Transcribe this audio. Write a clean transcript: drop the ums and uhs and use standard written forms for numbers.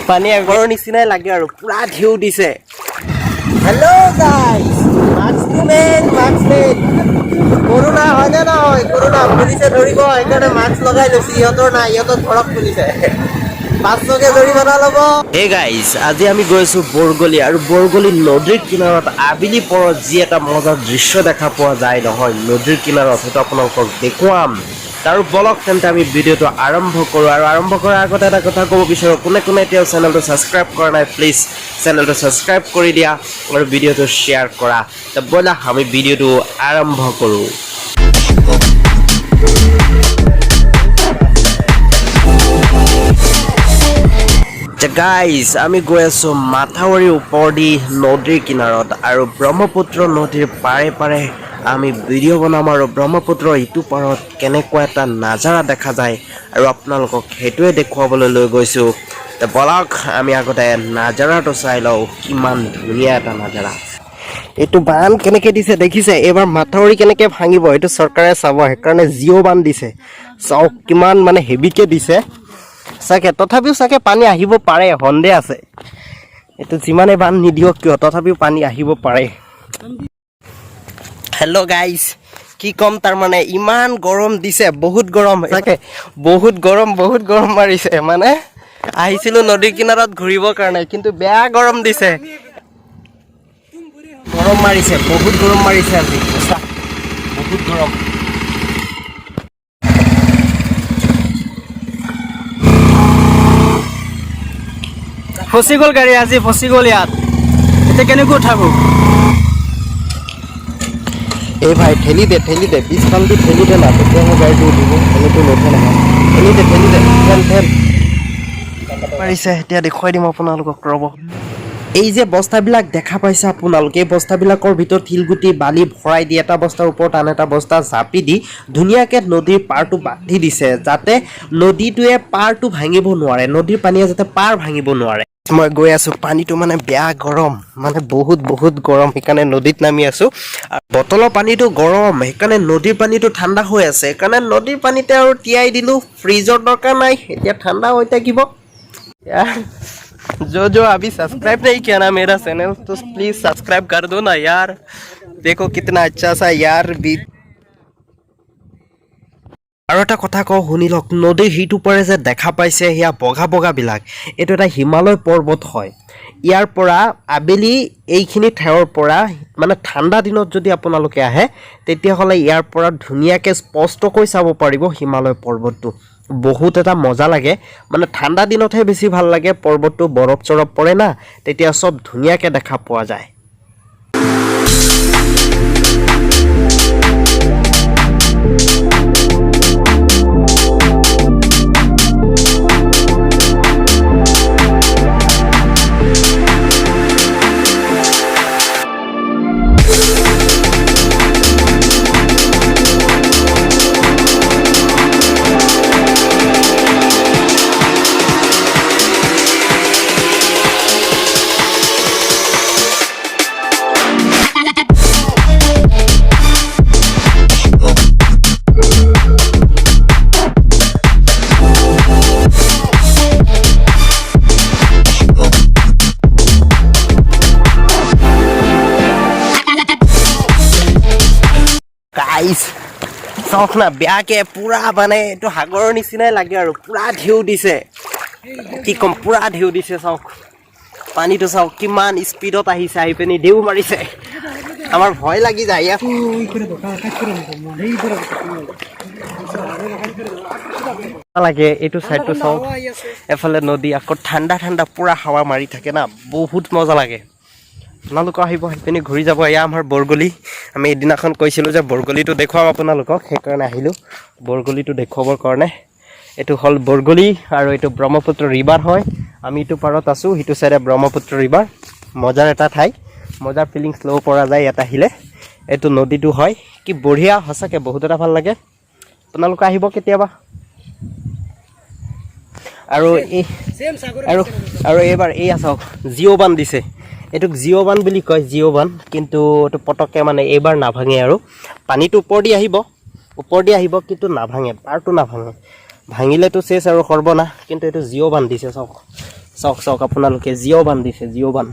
পানী আগৰৰ নিচিনাই লাগে আৰু পুৰা ঢিউ দিছে। হেল্ল' গাইজ, মাস্কমেন কৰোণা হয়নে নহয়? কৰোণা পুলিচে ধৰিব, সেইকাৰণে মাস্ক লগাই লৈছে। ইহঁতৰ নাই, ইহঁতৰ ঘৰত পুলিচে 500কে জৰিমনা ল'ব। হে গাইজ, আজি আমি গৈ আছো বৰগলি, আৰু বৰগলি নদীৰ কিনাৰত আবেলি পৰত যি এটা মজাৰ দৃশ্য দেখা পোৱা যায় নহয় নদীৰ কিনাৰত, সেইটো আপোনালোকক দেখুৱাম। আৰু বলক তেন্তে আমি ভিডিঅ'টো আৰম্ভ কৰোঁ। আৰু আৰম্ভ কৰাৰ আগতে এটা কথা ক'ব বিচাৰোঁ, কোনে কোনে এতিয়াও চেনেলটো ছাবস্ক্ৰাইব কৰা নাই, প্লিজ চেনেলটো ছাবস্ক্ৰাইব কৰি দিয়া আৰু ভিডিঅ'টো শ্বেয়াৰ কৰা। তো ব'লা আমি ভিডিঅ'টো আৰম্ভ কৰোঁ। গাইজ, আমি গৈ আছো মাথাউৰিৰ ওপৰেদি নদীৰ কিনাৰত, আৰু ব্ৰহ্মপুত্ৰ নদীৰ পাৰে পাৰে আমি ভিডিঅ' বনাম, আৰু ব্ৰহ্মপুত্ৰৰ ইটো পাৰত কেনেকুৱা এটা নাজাৰা দেখা যায় আৰু আপোনালোকক সেইটোৱে দেখুৱাবলৈ লৈ গৈছোঁ। তো বলক আমি আগতে নাজাৰাটো চাই লওঁ, কিমান ধুনীয়া এটা নাজাৰা। এইটো বান কেনেকৈ দিছে দেখিছে? এইবাৰ মাথাউৰি কেনেকৈ ভাঙিব এইটো চৰকাৰে চাব, সেইকাৰণে জিঅ' বান দিছে। চাওক কিমান মানে হেভিকৈ দিছে চাগে, তথাপিও চাগে পানী আহিব পাৰে, সন্দেহ আছে। এইটো যিমানে বান নিদিয়ক কিয়, তথাপিও পানী আহিব পাৰে। হেল্ল' গাইজ, কি ক'ম, তাৰমানে ইমান গৰম দিছে, বহুত গৰম চাগে, বহুত গৰম মাৰিছে। মানে আহিছিলোঁ নদীৰ কিনাৰত ঘূৰিবৰ কাৰণে, কিন্তু বেয়া গৰম দিছে, গৰম মাৰিছে, বহুত গৰম মাৰিছে আজি, বহুত গৰম। ফচি গ'ল গাড়ী, আজি ফচি গ'ল ইয়াত, এতিয়া কেনেকৈ উঠাব? এই ভাই ঠেলি দে পিছফালটো ঠেলি দে না, তেতিয়াহে গাড়ীটো উঠিব, এনেকৈ নুঠে নহয়। ঠেলি দে ঠেল পাৰিছে। এতিয়া দেখুৱাই দিম আপোনালোকক, ৰ'ব। এই যে বস্তাবিলাক দেখা পাইছে আপোনালোকে, এই বস্তাবিলাকৰ ভিতৰত শিলগুটি বালি ভৰাই দি এটা বস্তাৰ ওপৰত আন এটা বস্তা জাপি দি ধুনীয়াকৈ নদীৰ পাৰটো বান্ধি দিছে, যাতে নদীটোৱে পাৰটো ভাঙিব নোৱাৰে, নদীৰ পানীয়ে যাতে পাৰ ভাঙিব নোৱাৰে। মই গৈ আছোঁ, পানীটো মানে বেয়া গৰম, মানে বহুত গৰম, সেইকাৰণে নদীত নামি আছোঁ। বটলৰ পানীটো গৰম, সেইকাৰণে নদীৰ পানীটো ঠাণ্ডা হৈ আছে, সেইকাৰণে নদীৰ পানীতে আৰু তিয়াই দিলোঁ, ফ্ৰিজৰ দৰকাৰ নাই, এতিয়া ঠাণ্ডা হৈ থাকিব। जो अभी सब्सक्राइब नहीं किया ना मेरा चैनल, तो प्लीज सब्सक्राइब कर दो ना यार। देखो कितना अच्छा सा यार भी। আৰু এটা কথা কওঁ শুনি লওক, নদীৰ সিটো পাৰে যে দেখা পাইছে সেয়া বগা বিলাক, এইটো এটা হিমালয় পৰ্বত হয়। ইয়াৰ পৰা আবেলি এইখিনি ঠাইৰ পৰা মানে ঠাণ্ডা দিনত যদি আপোনালোকে আহে, তেতিয়াহ'লে ইয়াৰ পৰা ধুনীয়াকৈ স্পষ্টকৈ চাব পাৰিব হিমালয় পৰ্বতটো। বহুত এটা মজা লাগে, মানে ঠাণ্ডা দিনতহে বেছি ভাল লাগে, পৰ্বতটো বৰফ চৰফ পৰে না, তেতিয়া চব ধুনীয়াকৈ দেখা পোৱা যায়। গাইজ চাওক না, বেয়াকে পুৰা মানে এইটো সাগৰৰ নিচিনাই লাগে, আৰু পুৰা ঢেউ দিছে, কি ক'ম, পুৰা ঢেউ দিছে। চাওক পানীটো, চাওক কিমান স্পীডত আহিছে, আহি পিনি ঢেউ মাৰিছে, আমাৰ ভয় লাগি যায় ইয়াত। লাগে এইটো চাইডটো চাওক, এফালে নদী, আকৌ ঠাণ্ডা পুৰা হাৱা মাৰি থাকে না, বহুত মজা লাগে। আপোনালোকক আহিব, আহি পিনি ঘূৰি যাব। এয়া আমাৰ বৰগলি, আমি এদিনাখন কৈছিলোঁ যে বৰগলিটো দেখুৱাম আপোনালোকক, সেইকাৰণে আহিলোঁ বৰগলিটো দেখুৱাবৰ কাৰণে। এইটো হ'ল বৰগলি, আৰু এইটো ব্ৰহ্মপুত্ৰ ৰিভাৰ হয়। আমি ইটো পাৰত আছোঁ, সিটো চাইডে ব্ৰহ্মপুত্ৰ ৰিভাৰ। মজাৰ এটা ঠাই, মজাৰ ফিলিংছ ল'ব পৰা যায় ইয়াত আহিলে। এইটো নদীটো হয়, কি বঢ়িয়া, সঁচাকৈ বহুত এটা ভাল লাগে। আপোনালোকে আহিব কেতিয়াবা। আৰু এইবাৰ এয়া চাওক, জিঅ' বান দিছে, এইটোক জিঅ' বান বুলি কয়, জিঅ' বান, কিন্তু এইটো পটককৈ মানে এইবাৰ নাভাঙে, আৰু পানীটো ওপৰ দি আহিব, কিন্তু নাভাঙে, পাৰটো নাভাঙে। ভাঙিলেতো চেচ আৰু সৰ্বনা কিন্তু এইটো জিঅ' বান্ধিছে চাওক চাওক চাওক আপোনালোকে জিঅ' বান্ধিছে জিঅ' বান্ধ